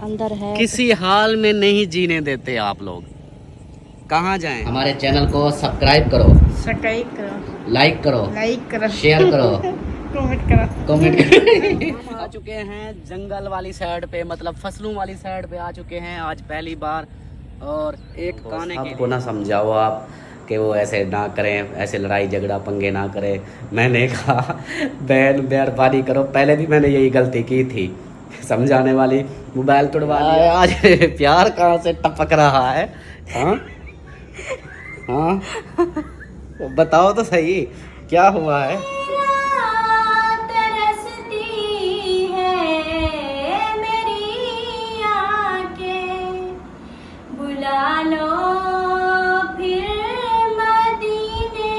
अंदर है। किसी हाल में नहीं जीने देते आप लोग। कहाँ जाएं? हमारे चैनल को सब्सक्राइब करो, सब्सक्राइब करो, लाइक करो, लाइक करो, शेयर करो, कमेंट करो, कमेंट करो। आ चुके हैं जंगल वाली साइड पे, मतलब फसलों वाली साइड पे आ चुके हैं आज पहली बार। और एक गाने के लिए ना समझाओ आप कि वो ऐसे ना करें, ऐसे लड़ाई झगड़ा पंगे ना करें। मैंने कहा बहन मेहरबानी करो, पहले भी मैंने यही गलती की थी, समझाने वाली मोबाइल तोड़वा लिया। आज प्यार कहाँ से टपक रहा है? हाँ हाँ, बताओ तो सही क्या हुआ है? तरसती है मेरी आंखें, बुला लो फिर मदीने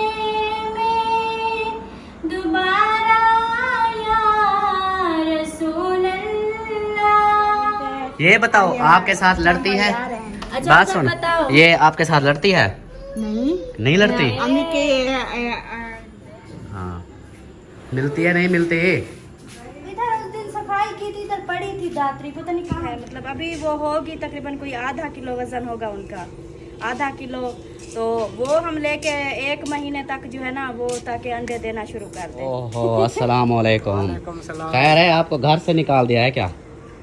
में दोबारा या रसूल अल्लाह। ये बताओ आपके साथ लड़ती है? अच्छा बात सब सुन, बताओ। ये आपके साथ लड़ती है? नहीं नहीं लड़ती? अम्मी के हाँ, मिलती है नहीं मिलती? इधर उस दिन सफाई की थी, इधर पड़ी थी दातरी, पता नहीं कहाँ है। मतलब अभी वो होगी तकरीबन कोई आधा किलो वजन होगा उनका, आधा किलो। तो वो हम लेके 1 महीने तक जो है ना वो ताकि अंडे देना शुरू कर दे। ओहो, अस्सलाम वालेकुम। खैर है, आपको घर से निकाल दिया है क्या?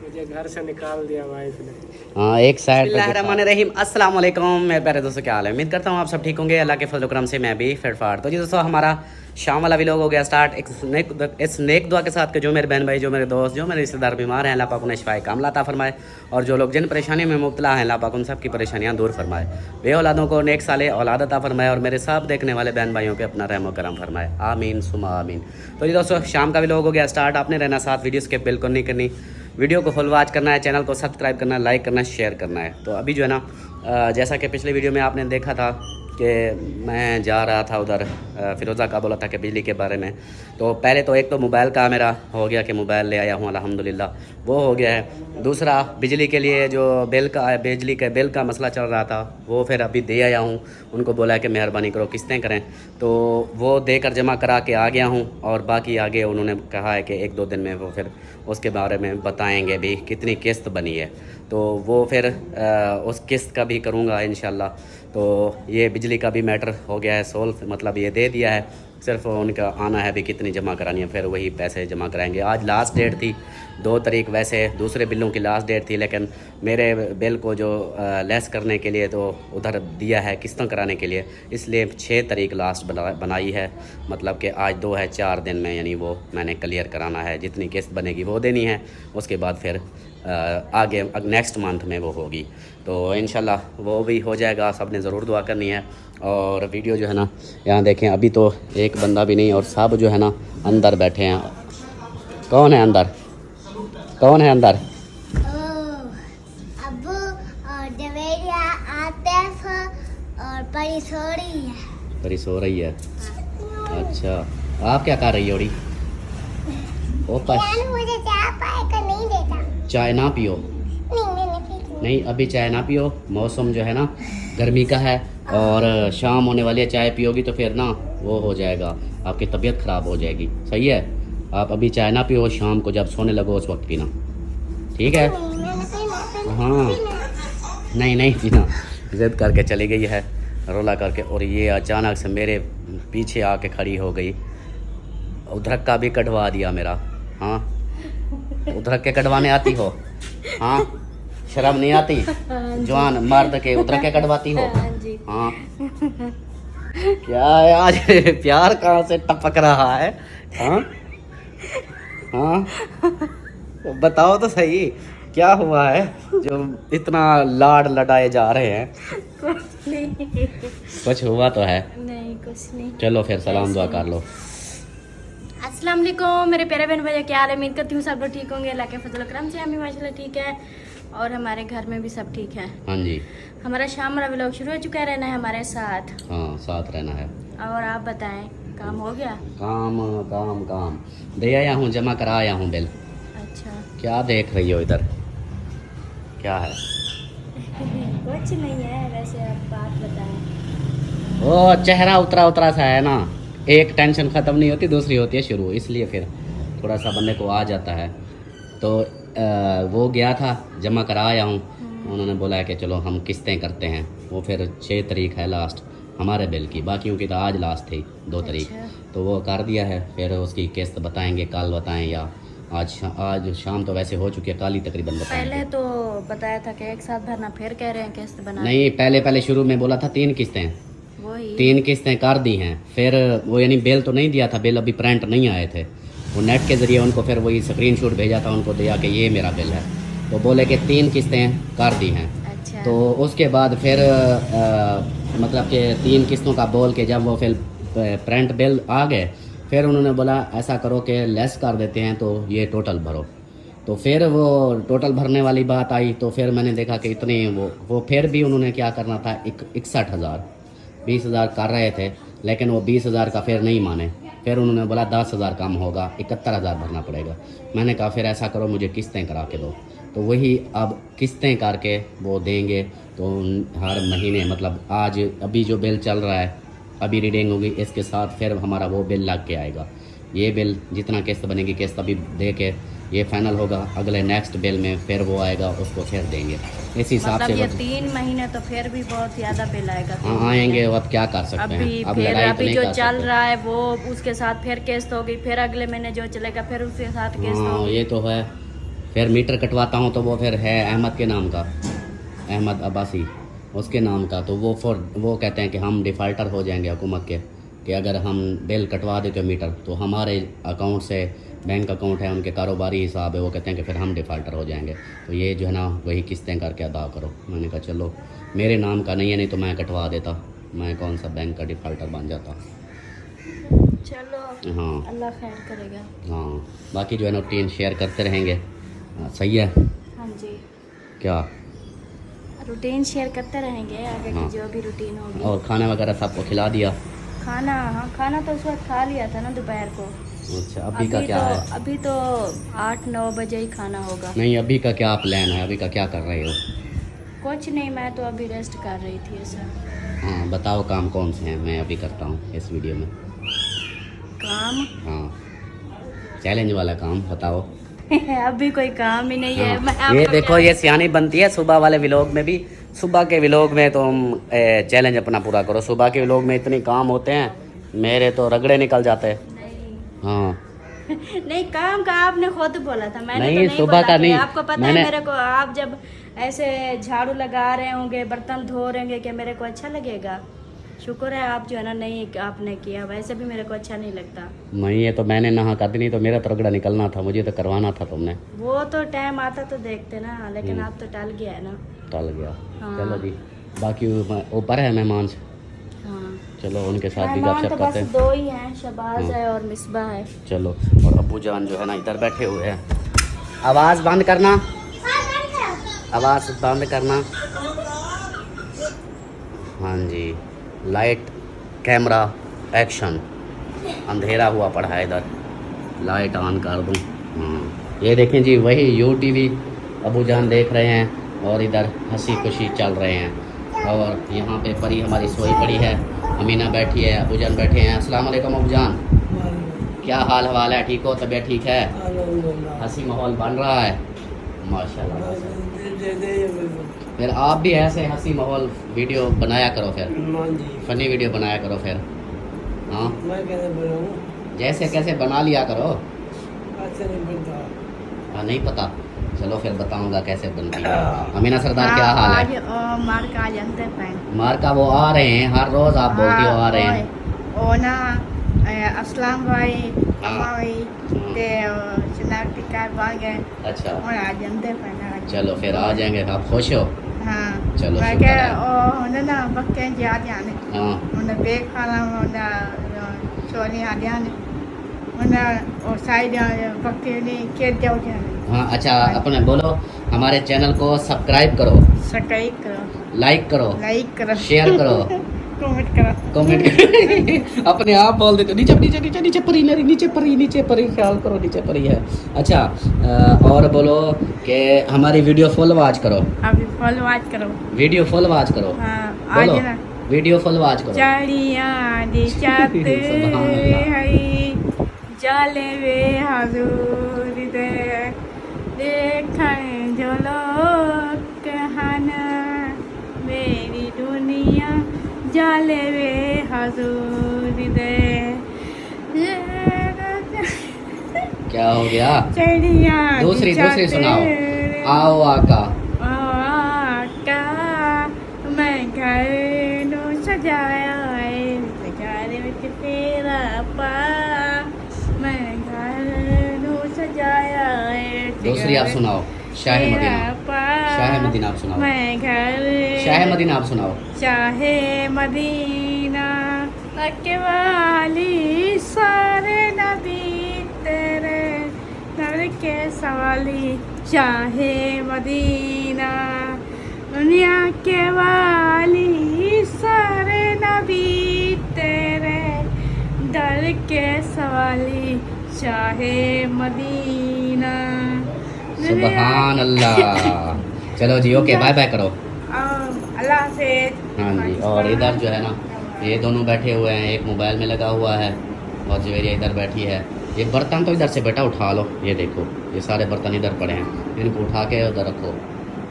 मुझे घर से निकाल दिया वाइफ ने। हाँ, एक साइड बिस्मिल्लाहिर्रहमानिर्रहीम। अस्सलाम वालेकुम मेरे प्यारे दोस्तों, क्या हाल है? उम्मीद करता हूँ आप सब ठीक होंगे, अल्लाह के फजल करम से मैं भी फिटफाट। तो जी दोस्तों, हमारा शाम वाला व्लॉग हो गया स्टार्ट। इस नेक दुआ के साथ कि जो मेरे बहन भाई, जो मेरे दोस्त, जो मेरे रिश्तेदार बीमार हैं, अल्लाह पाक उन्हें शिफाए कामिला अता फरमाए। और जो लोग जिन परेशानी में मुब्तला हैं, अल्लाह पाक उन सब की परेशानियाँ दूर फरमाए। बे औलादों को नेक साले औलाद अता फरमाए और मेरे सब देखने वाले बहन भाइयों पे अपना रहम करम फरमाए, आमीन सुमा आमीन। तो जी दोस्तों, शाम का व्लॉग हो गया स्टार्ट। आपने रहना साथ, वीडियो स्किप बिल्कुल नहीं करनी, वीडियो को फुल वॉच करना है, चैनल को सब्सक्राइब करना है, लाइक करना है, शेयर करना है। तो अभी जो है ना, जैसा कि पिछले वीडियो में आपने देखा था कि मैं जा रहा था उधर, फ़िरोज़ा का बोला था कि बिजली के बारे में। तो पहले तो एक तो मोबाइल का मेरा हो गया कि मोबाइल ले आया हूँ अल्हम्दुलिल्लाह, वो हो गया है। दूसरा बिजली के लिए जो बिल का, बिजली के बिल का मसला चल रहा था, वो फिर अभी दे आया हूँ। उनको बोला है कि मेहरबानी करो किस्तें करें, तो वो देकर जमा करा के आ गया हूँ। और बाकी आगे उन्होंने कहा है कि 1-2 दिन में वो फिर उसके बारे में बताएंगे भी कितनी किस्त बनी है। तो वो फिर उस किस्त का भी करूँगा इंशाल्लाह। तो ये बिजली का भी मैटर हो गया है सोल्व, मतलब ये दे दिया है, सिर्फ उनका आना है भी कितनी जमा करानी है, फिर वही पैसे जमा कराएंगे। आज लास्ट डेट थी 2 तारीख, वैसे दूसरे बिलों की लास्ट डेट थी, लेकिन मेरे बिल को जो लेस करने के लिए तो उधर दिया है किस्तों कराने के लिए, इसलिए 6 तारीख लास्ट बनाई है। मतलब कि आज 2 है, 4 दिन में यानी वो मैंने क्लियर कराना है, जितनी किस्त बनेगी वो देनी है। उसके बाद फिर आगे नेक्स्ट मंथ में वो होगी, तो इंशाल्लाह वो भी हो जाएगा। सब ने ज़रूर दुआ करनी है। और वीडियो जो है ना, यहाँ देखें, अभी तो एक बंदा भी नहीं और सब जो है ना अंदर बैठे हैं। कौन है अंदर? कौन है अंदर? अबू और जवेरिया, आतिफ और परी सो रही है। परी सो रही है? अच्छा, आप क्या कर रही हो? मुझे चाय पाए का नहीं देता। चाय ना पियो। नहीं, अभी चाय ना पियो, मौसम जो है ना गर्मी का है और शाम होने वाली है। चाय पियोगी तो फिर ना वो हो जाएगा, आपकी तबीयत ख़राब हो जाएगी। सही है, आप अभी चाय ना पियो, शाम को जब सोने लगो उस वक्त पीना, ठीक है? हाँ, नहीं नहीं पीना। ज़िद करके चली गई है, रोला करके, और ये अचानक से मेरे पीछे आके खड़ी हो गई। उधर का भी कटवा दिया मेरा। हाँ, उधर के कटवाने आती हो? हाँ, शर्म नहीं आती? जवान मर्द के उधर के कटवाती हो? हाँ, क्या है आज प्यार कहाँ से टपक रहा है? हाँ हाँ, तो बताओ तो सही क्या हुआ है जो इतना लाड लड़ाए जा रहे हैं? कुछ नहीं, कुछ हुआ तो है? नहीं कुछ नहीं। चलो फिर सलाम दुआ कर लो। अस्सलाम वालेकुम मेरे प्यारे बहन भाई, क्या हाल है? उम्मीद करती हूँ सब लोग ठीक होंगे, अल्लाह के फजल करम से हम भी माशाल्लाह ठीक है और हमारे घर में भी सब ठीक है। हाँ जी, हमारा शाम वाला व्लॉग शुरू हो चुका है, रहना है हमारे साथ। हाँ साथ रहना है। और आप बताएं, काम हो गया? काम काम काम दे आया हूँ, जमा करा आया हूँ बिल। अच्छा, क्या देख रही हो इधर? क्या है? कुछ नहीं है, वैसे आप बात बताएं। वो चेहरा उतरा उतरा सा है ना, एक टेंशन ख़त्म नहीं होती दूसरी होती है शुरू, इसलिए फिर थोड़ा सा बंदे को आ जाता है। तो वो गया था, जमा करा आया हूँ। उन्होंने बोला है कि चलो हम किस्तें करते हैं। वो फिर 6 तारीख है लास्ट हमारे बिल की, बाकियों की तो आज लास्ट थी 2 तारीख। तो वो कर दिया है, फिर उसकी किस्त बताएंगे, कल बताएं या आज शाम तो वैसे हो चुकी है, कल ही तकरीबन बताएंगे। पहले तो बताया था कि एक साथ भरना, फिर कह रहे हैं किस्त बना। नहीं, पहले शुरू में बोला था 3 किस्तें, वही 3 किस्तें कर दी हैं। फिर वो यानी बिल तो नहीं दिया था, बिल अभी प्रिंट नहीं आए थे। वो नेट के ज़रिए उनको फिर वही स्क्रीनशॉट भेजा था, उनको दिया कि ये मेरा बिल है। तो बोले कि 3 किस्तें कर दी हैं। अच्छा। तो उसके बाद फिर मतलब कि 3 किस्तों का बोल के जब वो फिर प्रिंट बिल आ गए, फिर उन्होंने बोला ऐसा करो कि लेस कर देते हैं, तो ये टोटल भरो। तो फिर वो टोटल भरने वाली बात आई, तो फिर मैंने देखा कि इतनी वो फिर भी उन्होंने क्या करना था, 61,000 20,000 कर रहे थे, लेकिन वो 20,000 का फिर नहीं माने। फिर उन्होंने बोला 10,000 कम होगा, 71,000 भरना पड़ेगा। मैंने कहा फिर ऐसा करो, मुझे किस्तें करा के दो। तो वही अब किस्तें करके वो देंगे। तो हर महीने मतलब आज अभी जो बिल चल रहा है, अभी रीडिंग होगी, इसके साथ फिर हमारा वो बिल लग के आएगा। ये बिल जितना किस्त बनेगी, किस्त अभी दे के ये फाइनल होगा, अगले नेक्स्ट बिल में फिर वो आएगा, उसको फिर देंगे। इस हिसाब मतलब से ये 3 महीने तो फिर भी बहुत ज्यादा बिल आएगा। हाँ आएंगे। अब क्या कर सकते हैं, अभी अब फिर लड़ाई तो अभी नहीं जो कर चल सकते। रहा है वो उसके साथ फिर किस्त होगी, फिर अगले महीने जो चलेगा फिर उसके साथ किस्त हाँ होगी। ये तो है। फिर मीटर कटवाता हूँ तो वो फिर है अहमद के नाम का, अहमद अब्बासी, उसके नाम का। तो वो कहते हैं कि हम डिफ़ाल्टर हो जाएंगे हुकूमत के, कि अगर हम बिल कटवा देते मीटर तो हमारे अकाउंट से, बैंक अकाउंट है, उनके कारोबारी हिसाब है, वो कहते हैं कि फिर हम डिफ़ाल्टर हो जाएंगे। तो ये जो है ना, वही किस्तें करके अदा करो। मैंने कहा चलो, मेरे नाम का नहीं है, नहीं तो मैं कटवा देता, मैं कौन सा बैंक का डिफ़ाल्टर बन जाता। चलो हाँ अल्लाह खैर करेगा। हाँ, बाकी जो है ना रूटीन शेयर करते रहेंगे। सही है। हाँ जी, क्या रूटीन शेयर करते रहेंगे आगे हाँ। की जो भी रूटीन होगी। और खाना वगैरह सबको खिला दिया? खाना, हाँ खाना तो उस वक्त खा लिया था ना दोपहर को। अच्छा, अभी का क्या है? अभी तो 8-9 बजे ही खाना होगा। नहीं, अभी का क्या प्लान है, अभी का क्या कर रहे हो? कुछ नहीं, मैं तो अभी रेस्ट कर रही थी ऐसा। हाँ बताओ, काम कौन से हैं, मैं अभी करता हूँ इस वीडियो में काम हाँ, चैलेंज वाला काम बताओ। अभी कोई काम ही नहीं है। हाँ, मैं ये आपको देखो, ये सियानी बनती है सुबह वाले व्लॉग में भी। सुबह के व्लॉग में तो हम चैलेंज अपना पूरा करो। सुबह के व्लॉग में इतने काम होते हैं, मेरे तो रगड़े निकल जाते हैं। नहीं हाँ नहीं, काम का आपने खुद बोला था, मैंने नहीं, तो नहीं सुबह बोला का कि नहीं, आपको पता मैंने- है मेरे को, आप जब ऐसे झाड़ू लगा रहे होंगे, बर्तन धो रहे होंगे, कि मेरे को अच्छा लगेगा? शुक्र है आप जो है ना नहीं आपने किया, वैसे भी मेरे को अच्छा नहीं लगता। नहीं, ये तो मैंने नहा कर दी, नहीं तो मेरा तो रगड़ा निकलना था, मुझे तो करवाना था तुमने। वो तो टाइम आता तो देखते ना, लेकिन आप तो टल गया है ना। टल गया। हाँ। चलो जी, बाकी ऊपर है मेहमान, हाँ, चलो उनके साथ भी मेहमान गपशप तो करते बस हैं। 2 ही हैं, शबाज हाँ। है और मिसबा है। चलो, और अब्बू जान जो है ना इधर बैठे हुए हैं। आवाज़ बंद करना, आवाज़ बंद करना। हाँ जी, लाइट कैमरा एक्शन। अंधेरा हुआ पड़ा है इधर, लाइट ऑन कर दूँ। हाँ, ये देखें जी, वही यूटीवी अबू जान देख रहे हैं और इधर हंसी खुशी चल रहे हैं। और यहाँ पे परी हमारी सोई पड़ी है, अमीना बैठी है, अबू जान बैठे हैं। अस्सलाम वालेकुम अबू जान, क्या हाल हवाल है, ठीक हो, तबीयत ठीक है? हंसी माहौल बन रहा है माशाल्लाह माशाल्लाह। फिर आप भी ऐसे हंसी माहौल वीडियो बनाया करो, फिर फनी वीडियो बनाया करो फिर। हाँ, जैसे कैसे बना लिया करो। हाँ, नहीं पता, चलो फिर बताऊंगा कैसे बनती है। अमीना सरदार क्या हाल है? मार का जानते हैं मार का वो आ रहे हैं, हर रोज आप बोलती हो आ रहे हैं। ओ ना अस्सलाम भाई, हाँ। अम्मा भाई ते चुनाव टिका बागे अच्छा, और आ जानते हैं चलो फिर आ जाएंगे, आप खुश हो? हाँ चलो, मैं शुक्र के है। ओ ना बक्के जा जाने हाँ उन्हें बेक खाना उन्हें चोरी आ जाने उन्हें और साइड बक्के ने के जाओ जाने। हाँ, अच्छा अपने बोलो, हमारे चैनल को सब्सक्राइब करो, सब्सक्राइब करो, लाइक करो, शेयर करो, कमेंट करो, कमेंट अपने आप बोल देते, नीचे नीचे नीचे नीचे परी मेरी, नीचे परी ख्याल करो, नीचे परी है। अच्छा, और बोलो कि हमारी वीडियो फुल वॉच करो, अभी फॉलो वाच करो। वीडियो फुल वॉच करो। हाँ बोलो, आज ना वीडियो फुल वॉच करो। चढ़िया दिशात सुभान अल्लाह। हई जाले वे हजूर दे देखें जो लोग कहना मेरी दुनिया जाले वे हजूर दे क्या हो गया? चिड़िया दूसरी जाते सुनाओ। आओ आका। आका मैं घर नू सजाया है घर विच तेरा पा मैं घर नू सजाया है दूसरी आप सुनाओ। शाह मदीना। शाह मदीना आप सुनाओ। मैं घर शाह मदीना आप सुनाओ। चाहे मदीना मक्के वाली सारे नबी तेरे नर के सवाली चाहे मदीना दुनिया के वाली सारे नबी तेरे दर के सवाली चाहे मदीना। सुबहान अल्लाह। चलो जी ओके बाय बाय करो। अल्लाह हाफिज़। हाँ जी और इधर जो है ना ये दोनों बैठे हुए हैं, एक मोबाइल में लगा हुआ है और जवेरिया इधर बैठी है। ये बर्तन तो इधर से बेटा उठा लो, ये देखो ये सारे बर्तन इधर पड़े हैं, इनको उठा के उधर रखो।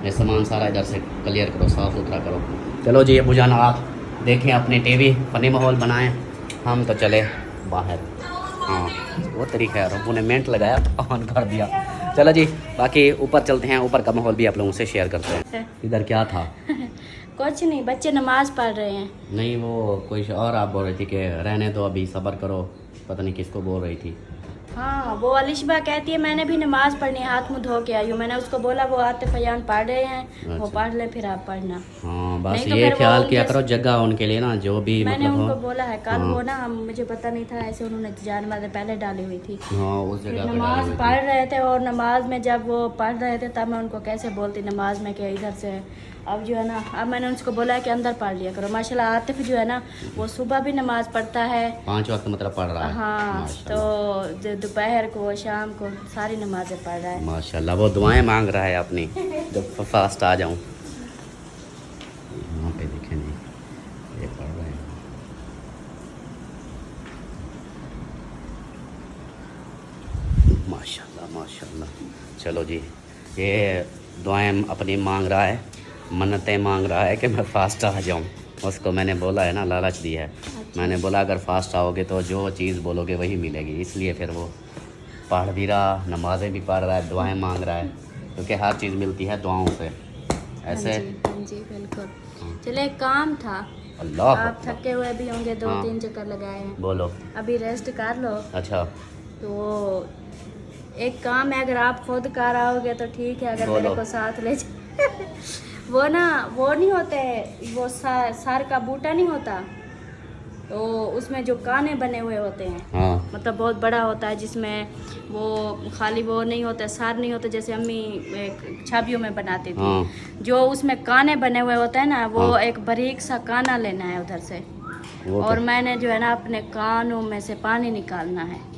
ये सामान सारा इधर से क्लियर करो, साफ़ सुथरा करो। चलो जी अबू जान आप देखें अपनी टीवी, फनी माहौल बनाएं, हम तो चले बाहर। हाँ वो तरीका है, अबू ने मिनट लगाया ऑन कर दिया। चलो जी बाकी ऊपर चलते हैं, ऊपर का माहौल भी आप लोगों से शेयर करते हैं। इधर क्या था? कुछ नहीं, बच्चे नमाज पढ़ रहे हैं। नहीं वो कोई और आप बोल रही थी कि रहने दो अभी सब्र करो, पता नहीं किसको बोल रही थी। हाँ वो अलिशबा कहती है मैंने भी नमाज पढ़नी है, हाथ मुँह धो के आई हूँ। मैंने उसको बोला वो आते फयान पढ़ रहे हैं, वो अच्छा। पढ़ ले फिर आप पढ़ना। हाँ बस नहीं तो ये फिर वो ख्याल किया उनके- करो जगह उनके लिए ना जो भी मैंने मतलब उनको हो। बोला है कल हाँ। वो ना मुझे पता नहीं था, ऐसे उन्होंने जान वाले पहले डाली हुई थी। हाँ उस फिर जगह पे डाली नमाज हुई थी। पढ़ रहे थे और नमाज में जब वो पढ़ रहे थे तब मैं उनको कैसे बोलती नमाज में कि इधर से। अब जो है ना अब मैंने उसको बोला है कि अंदर पढ़ लिया करो। माशाल्लाह आतिफ जो है ना वो सुबह भी नमाज पढ़ता है 5 वक्त मतलब पढ़ रहा है। हाँ, माशाल्लाह। तो दोपहर को शाम को सारी नमाजें पढ़ रहा है। माशाल्लाह वो दुआएं मांग रहा है अपनी जब फास्ट आ जाऊं। यहाँ पे देखें जी ये पढ़ रहे हैं। माशाल्लाह माशाल्लाह। चलो जी ये दुआएं अपनी मांग रहा है, मन्नतें मांग रहा है कि मैं फास्ट आ जाऊं। उसको मैंने बोला है ना, लालच दी है। मैंने बोला अगर फास्ट आओगे तो जो चीज़ बोलोगे वही मिलेगी, इसलिए फिर वो पढ़ भी रहा, नमाज़ें भी पढ़ रहा है, दुआएं मांग रहा है, क्योंकि हर चीज़ मिलती है दुआओं से। ऐसे हाँ जी बिल्कुल। चले एक काम था, अल्लाह आप अकबर। थके हुए भी होंगे, 2-3 हाँ। चक्कर लगाए हैं, बोलो। अभी रेस्ट कर लो। अच्छा तो एक काम है, अगर आप खुद कर आओगे तो ठीक है, अगर मेरे बोलो। को साथ ले वो ना वो नहीं होते, वो सर का बूटा नहीं होता, तो उसमें जो काने बने हुए होते हैं, हाँ मतलब बहुत बड़ा होता है, जिसमें वो खाली वो नहीं होता, सार नहीं होता जैसे अम्मी छाबियों में बनाती थी। हाँ जो उसमें काने बने हुए होते हैं ना, वो हाँ। एक बारीक सा काना लेना है उधर से, वो और तो मैंने जो है ना अपने कानों में से पानी निकालना है।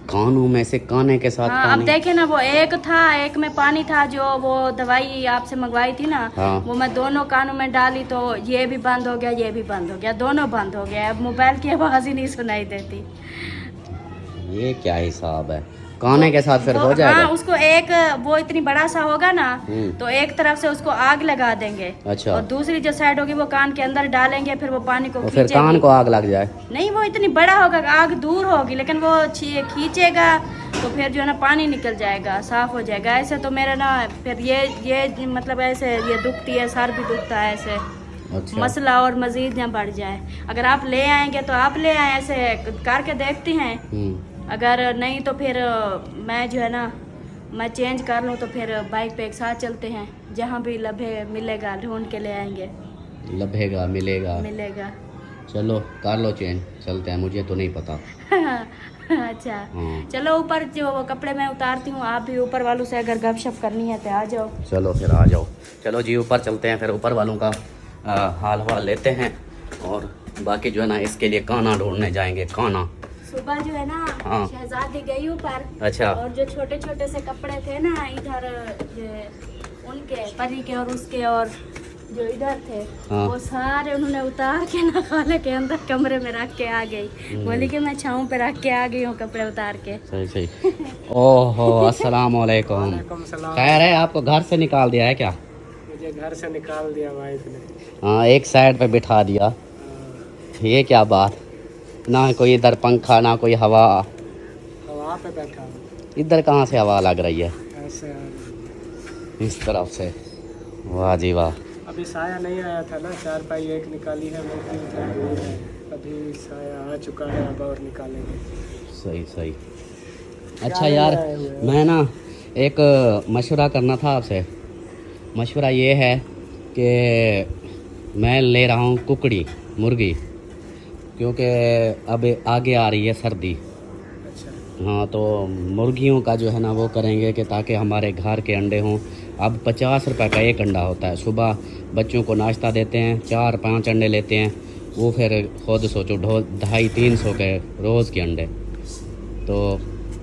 कानों में से काने के साथ हाँ अब पानी। देखे ना, वो एक था, एक में पानी था, जो वो दवाई आपसे मंगवाई थी ना, हाँ। वो मैं दोनों कानों में डाली तो ये भी बंद हो गया, ये भी बंद हो गया, दोनों बंद हो गया। अब मोबाइल की आवाज़ ही नहीं सुनाई देती। ये क्या हिसाब है? काने के साथ फिर हो हाँ जाएगा। उसको एक वो इतनी बड़ा सा होगा ना, हम्म। तो एक तरफ से उसको आग लगा देंगे, अच्छा। और दूसरी जो साइड होगी वो कान के अंदर डालेंगे, फिर वो पानी को तो फिर खींचेगी। कान को आग लग जाए। नहीं वो इतनी बड़ा होगा, आग दूर होगी, लेकिन वो खींचेगा तो फिर जो है ना पानी निकल जाएगा, साफ हो जाएगा। ऐसे तो मेरा ना फिर ये मतलब ऐसे ये दुखती है, सर भी दुखता है ऐसे। अच्छा मसला और मजीद ना बढ़ जाए। अगर आप ले आएंगे तो आप ले आए, ऐसे करके देखते हैं। अगर नहीं तो फिर मैं जो है ना मैं चेंज कर लूँ तो फिर बाइक पे एक साथ चलते हैं, जहाँ भी लभे मिलेगा ढूंढ के ले आएंगे। लभेगा मिलेगा। मिलेगा। चलो कर लो चेंज, चलते हैं, मुझे तो नहीं पता। अच्छा हाँ। चलो ऊपर जो वो कपड़े मैं उतारती हूँ, आप भी ऊपर वालों से अगर गपशप करनी है तो आ जाओ। चलो फिर आ जाओ। चलो जी ऊपर चलते हैं, फिर ऊपर वालों का हाल वाल लेते हैं, और बाकी जो है ना इसके लिए काना ढूंढने जाएंगे। काना सुबह जो है ना हाँ। शहजादी गई ऊपर, अच्छा। और जो छोटे छोटे से कपड़े थे ना इधर उनके परी के और उसके, और जो इधर थे हाँ। वो सारे उन्होंने उतार के ना खाले के अंदर कमरे में रख के आ गई। बोली कि मैं छाँव पे रख के आ गई हूँ कपड़े उतार के। सही सही। ओहो अस्सलाम वालेकुम। वालेकुम सलाम। खैर है, आपको घर से निकाल दिया है क्या? मुझे घर से निकाल दिया वाइफ ने। हाँ, एक साइड पे बिठा दिया। ये क्या बात, ना कोई इधर पंखा ना कोई हवा। वहाँ पे बैठा हूँ इधर कहाँ से हवा लग रही है? ऐसे। इस तरफ से। वाह जी वाह। अभी साया नहीं आया था ना, चारपाई एक निकाली है, मूर्ति उधर दूर है। अभी साया आ चुका है, अब और निकालेंगे। सही सही। अच्छा यार, मैं ना एक मशवरा करना था आपसे। मशवरा ये है कि मैं ले रहा हूँ कुकड़ी मुर्गी, क्योंकि अब आगे आ रही है सर्दी। अच्छा। हाँ, तो मुर्गियों का जो है ना वो करेंगे कि ताकि हमारे घर के अंडे हों। अब 50 रुपये का एक अंडा होता है। सुबह बच्चों को नाश्ता देते हैं, 4-5 अंडे लेते हैं वो, फिर खुद सोचो 250-300 के रोज़ के अंडे। तो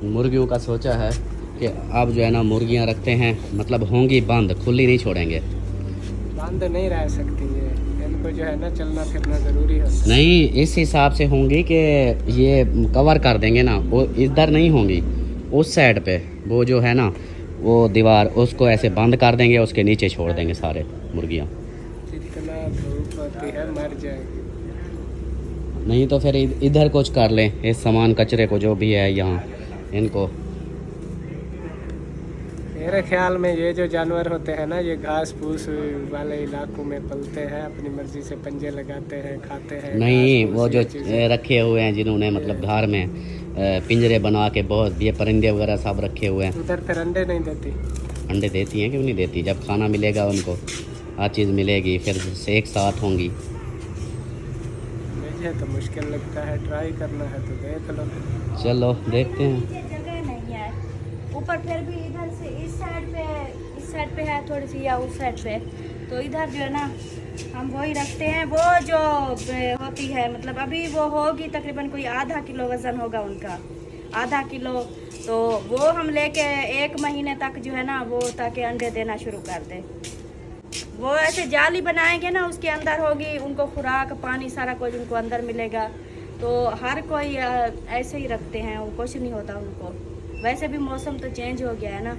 मुर्गियों का सोचा है कि अब जो है ना मुर्गियां रखते हैं, मतलब होंगी बंद, खुली नहीं छोड़ेंगे। बंद नहीं रह सकती है, इनको जो है ना चलना फिरना ज़रूरी है। नहीं, इस हिसाब से होंगी कि ये कवर कर देंगे ना, वो इधर नहीं होंगी, उस साइड पे वो जो है ना वो दीवार, उसको ऐसे बंद कर देंगे, उसके नीचे छोड़ देंगे सारे मुर्गियाँ। जितना धूप होती है मर जाएगी। नहीं तो फिर इधर कुछ कर लें, इस सामान कचरे को जो भी है यहाँ इनको। मेरे ख्याल में ये जो जानवर होते हैं ना, ये घास फूस वाले इलाकों में पलते हैं, अपनी मर्जी से पंजे लगाते हैं, खाते हैं। नहीं, घास-फूस वो जो ये चीज़ें। रखे हुए हैं जिन्होंने मतलब घर में पिंजरे बना के बहुत ये परिंदे वगैरह सब रखे हुए हैं। उधर फिर अंडे नहीं देती। अंडे देती हैं, क्यों नहीं देती? जब खाना मिलेगा उनको, हर चीज़ मिलेगी, फिर से एक साथ होंगी। मुझे तो मुश्किल लगता है, ट्राई करना है तो देख लो। चलो देखते हैं। नीचे जगह नहीं है, ऊपर फिर भी इधर से इस साइड पे है थोड़ी सी, या उस साइड पे, तो इधर जो है ना हम वही रखते हैं। वो जो होती है मतलब अभी वो होगी तकरीबन कोई आधा किलो वज़न होगा उनका, आधा किलो। तो वो हम लेके 1 महीने तक जो है ना वो, ताकि अंडे देना शुरू कर दे। वो ऐसे जाली बनाएंगे ना, उसके अंदर होगी, उनको खुराक पानी सारा कुछ उनको अंदर मिलेगा। तो हर कोई ऐसे ही रखते हैं, वो कुछ नहीं होता उनको। वैसे भी मौसम तो चेंज हो गया है ना,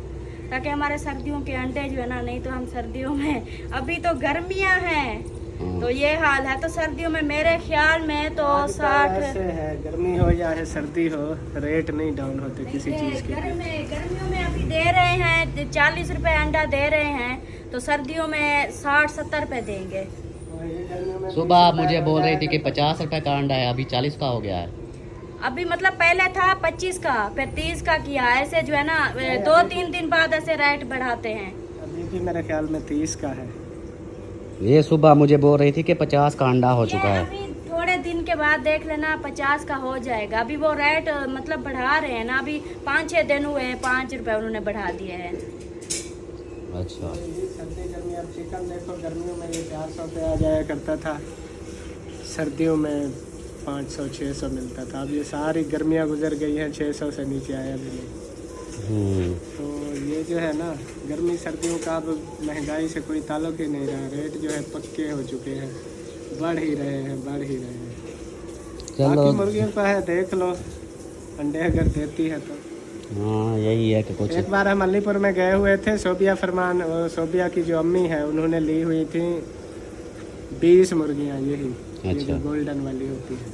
ताकि हमारे सर्दियों के अंडे जो है ना, नहीं तो हम सर्दियों में, अभी तो गर्मियां हैं तो ये हाल है। तो सर्दियों में मेरे ख्याल में तो 60 ऐसे है, गर्मी हो या है सर्दी हो, रेट नहीं डाउन होते किसी चीज़ के। गर्मियों में अभी दे रहे हैं 40 रुपए अंडा दे रहे हैं, तो सर्दियों में 60-70 रुपए देंगे। सुबह आप मुझे बोल रही थी कि 50 रुपए का अंडा है, अभी 40 का हो गया है। अभी मतलब पहले था 25 का, फिर 30 का किया, ऐसे जो है ना 2-3 दिन बाद ऐसे रेट बढ़ाते हैं। अभी भी मेरे ख्याल में 30 का है। ये सुबह मुझे बोल रही थी कि 50 का अंडा हो चुका है। अभी थोड़े दिन के बाद देख लेना 50 का हो जाएगा। अभी वो रेट मतलब बढ़ा रहे हैं ना, अभी 5-6 दिन हुए हैं, 5 रुपए उन्होंने बढ़ा दिए हैं। अच्छा, सर्दी गर्मी, अब चिकन देखो, गर्मियों में ये 400 पे आ जाया करता था, सर्दियों में 500-600 मिलता था। अब ये सारी गर्मियाँ गुजर गई हैं, 600 से नीचे आया भी नहीं। तो ये जो है ना, गर्मी सर्दियों का अब महंगाई से कोई ताल्लुक ही नहीं रहा। रेट जो है पक्के हो चुके हैं, बढ़ ही रहे हैं। चलो बाकी मुर्गियों का है, देख लो, अंडे अगर देती है तो। हाँ, यही है कि कुछ। एक बार हम अलीपुर में गए हुए थे, सोबिया फरमान, सोबिया की जो अम्मी है उन्होंने ली हुई थी 20 मुर्गियाँ, यही ये जो गोल्डन वाली होती है।